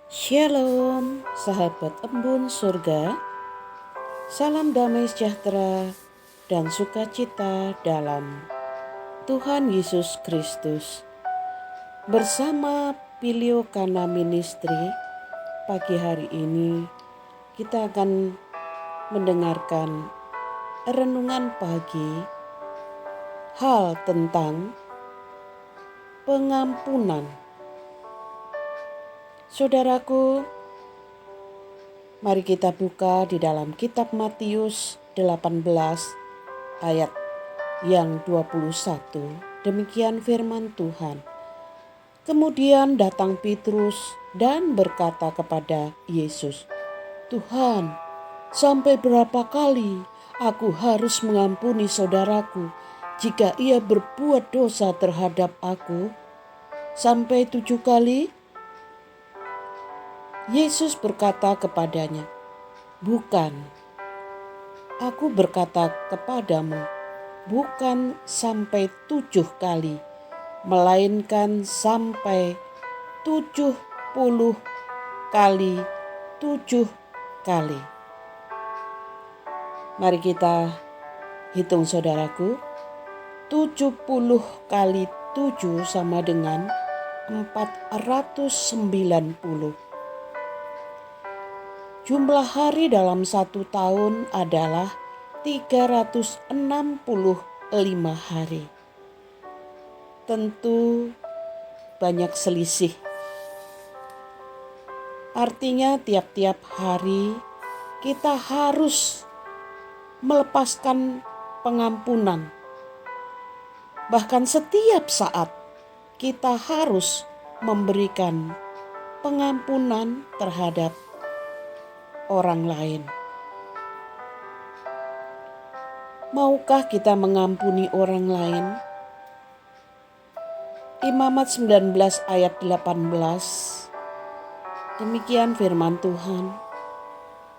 Shalom, sahabat embun surga. Salam damai sejahtera dan sukacita dalam Tuhan Yesus Kristus. Bersama Pilio Kana Ministry, pagi hari ini kita akan mendengarkan renungan pagi hal tentang pengampunan. Saudaraku, mari kita buka di dalam kitab Matius 18 ayat yang 21. Demikian firman Tuhan. Kemudian datang Petrus dan berkata kepada Yesus, "Tuhan, sampai berapa kali aku harus mengampuni saudaraku jika ia berbuat dosa terhadap aku? Sampai 7 kali?" Yesus berkata kepadanya, "Bukan, aku berkata kepadamu, bukan sampai 7 kali, melainkan sampai 70 kali 7 kali." Mari kita hitung saudaraku, 70 kali 7 sama dengan 490. Jumlah hari dalam satu tahun adalah 365 hari. Tentu banyak selisih. Artinya tiap-tiap hari kita harus melepaskan pengampunan. Bahkan setiap saat kita harus memberikan pengampunan terhadap orang lain. Maukah kita mengampuni orang lain? Imamat 19 ayat 18. Demikian firman Tuhan.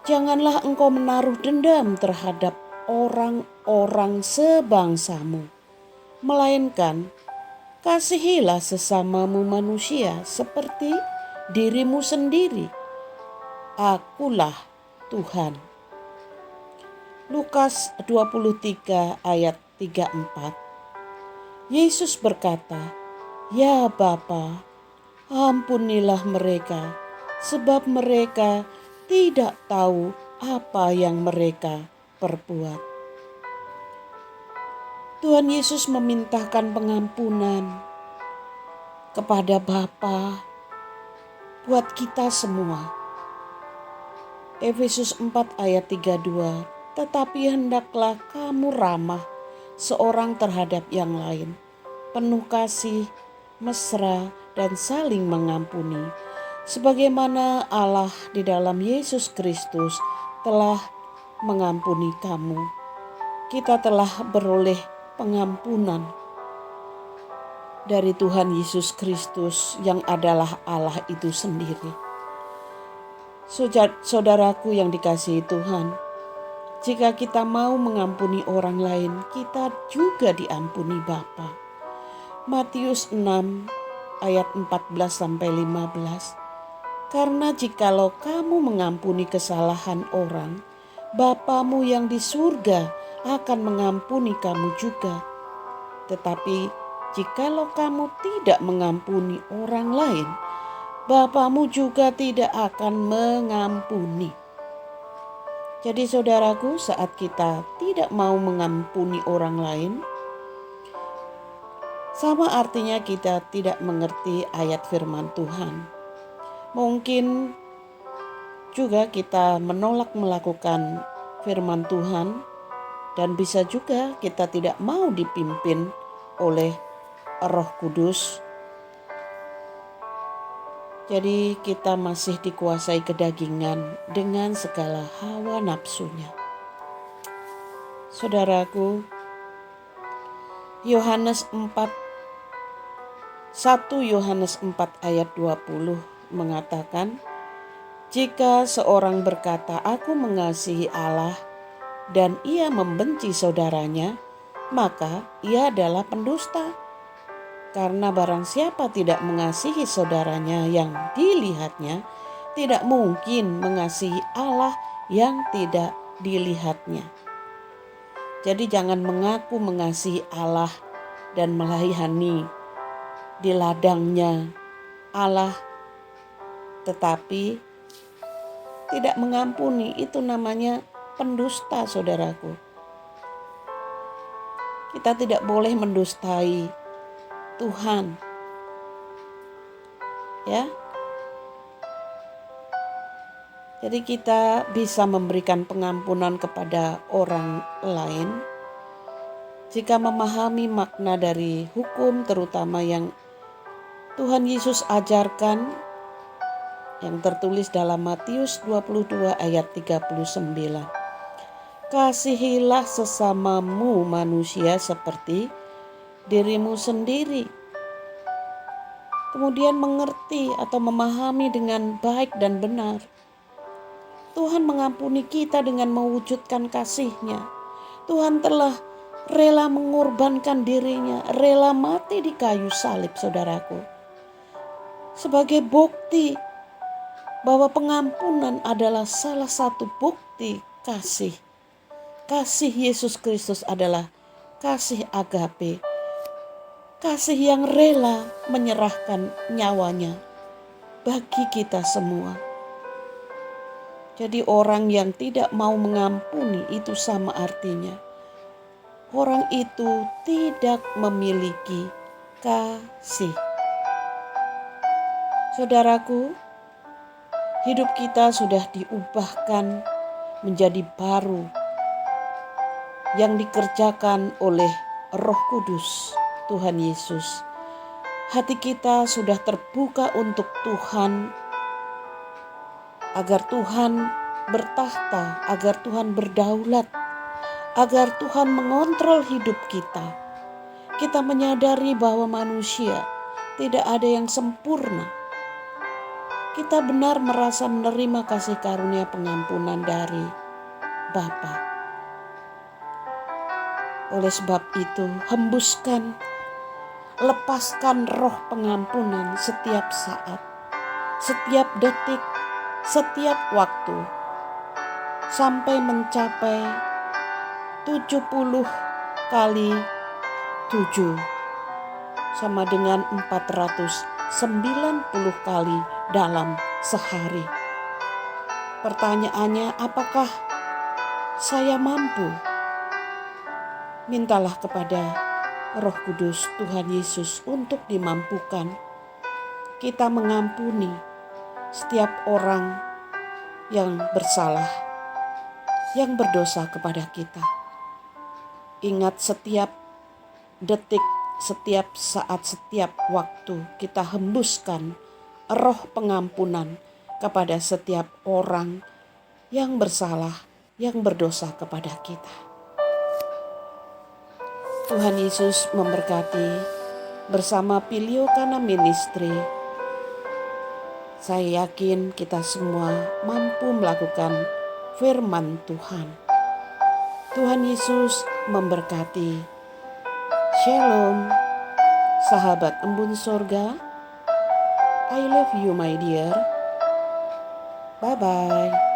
"Janganlah engkau menaruh dendam terhadap orang-orang sebangsamu, melainkan kasihilah sesamamu manusia seperti dirimu sendiri. Akulah Tuhan." Lukas 23 ayat 34. Yesus berkata, "Ya Bapa, ampunilah mereka, sebab mereka tidak tahu apa yang mereka perbuat." Tuhan Yesus memintakan pengampunan kepada Bapa buat kita semua. Efesus 4 ayat 32, "Tetapi hendaklah kamu ramah seorang terhadap yang lain, penuh kasih, mesra, dan saling mengampuni, sebagaimana Allah di dalam Yesus Kristus telah mengampuni kamu." Kita telah beroleh pengampunan dari Tuhan Yesus Kristus yang adalah Allah itu sendiri. Saudaraku yang dikasihi Tuhan, jika kita mau mengampuni orang lain, kita juga diampuni Bapa. Matius 6 ayat 14-15. "Karena jikalau kamu mengampuni kesalahan orang, Bapamu yang di surga akan mengampuni kamu juga. Tetapi jikalau kamu tidak mengampuni orang lain, Bapamu juga tidak akan mengampuni." Jadi saudaraku, saat kita tidak mau mengampuni orang lain, sama artinya kita tidak mengerti ayat firman Tuhan. Mungkin juga kita menolak melakukan firman Tuhan, dan bisa juga kita tidak mau dipimpin oleh Roh Kudus. Jadi kita masih dikuasai kedagingan dengan segala hawa nafsunya. Saudaraku, Yohanes 4 1 Yohanes 4 ayat 20 mengatakan, "Jika seorang berkata, 'Aku mengasihi Allah,' dan ia membenci saudaranya, maka ia adalah pendusta. Karena barang siapa tidak mengasihi saudaranya yang dilihatnya, tidak mungkin mengasihi Allah yang tidak dilihatnya. Jadi jangan mengaku mengasihi Allah dan melayani di ladangnya Allah, tetapi tidak mengampuni. Itu namanya pendusta, saudaraku. Kita tidak boleh mendustai Tuhan. Ya. Jadi kita bisa memberikan pengampunan kepada orang lain jika memahami makna dari hukum, terutama yang Tuhan Yesus ajarkan, yang tertulis dalam Matius 22 ayat 39. Kasihilah sesamamu manusia seperti dirimu sendiri. Kemudian mengerti atau memahami dengan baik dan benar. Tuhan mengampuni kita dengan mewujudkan kasih-Nya. Tuhan telah rela mengorbankan dirinya, rela mati di kayu salib, saudaraku. Sebagai bukti bahwa pengampunan adalah salah satu bukti kasih. Kasih Yesus Kristus adalah kasih agape. Kasih yang rela menyerahkan nyawanya bagi kita semua. Jadi orang yang tidak mau mengampuni itu sama artinya orang itu tidak memiliki kasih. Saudaraku, hidup kita sudah diubahkan menjadi baru yang dikerjakan oleh Roh Kudus Tuhan Yesus. Hati kita sudah terbuka untuk Tuhan, agar Tuhan bertahta, agar Tuhan berdaulat, agar Tuhan mengontrol hidup kita. Kita menyadari bahwa manusia tidak ada yang sempurna. Kita benar merasa menerima kasih karunia pengampunan dari Bapa. Oleh sebab itu, hembuskan, lepaskan roh pengampunan setiap saat, setiap detik, setiap waktu, sampai mencapai 70 kali 7 sama dengan 490 kali dalam sehari. Pertanyaannya, apakah saya mampu? Mintalah kepada Roh Kudus Tuhan Yesus untuk dimampukan kita mengampuni setiap orang yang bersalah, yang berdosa kepada kita. Ingat, setiap detik, setiap saat, setiap waktu kita hembuskan roh pengampunan kepada setiap orang yang bersalah, yang berdosa kepada kita. Tuhan Yesus memberkati. Bersama Piliokana Ministry, saya yakin kita semua mampu melakukan firman Tuhan. Tuhan Yesus memberkati. Shalom, sahabat embun sorga. I love you, my dear. Bye-bye.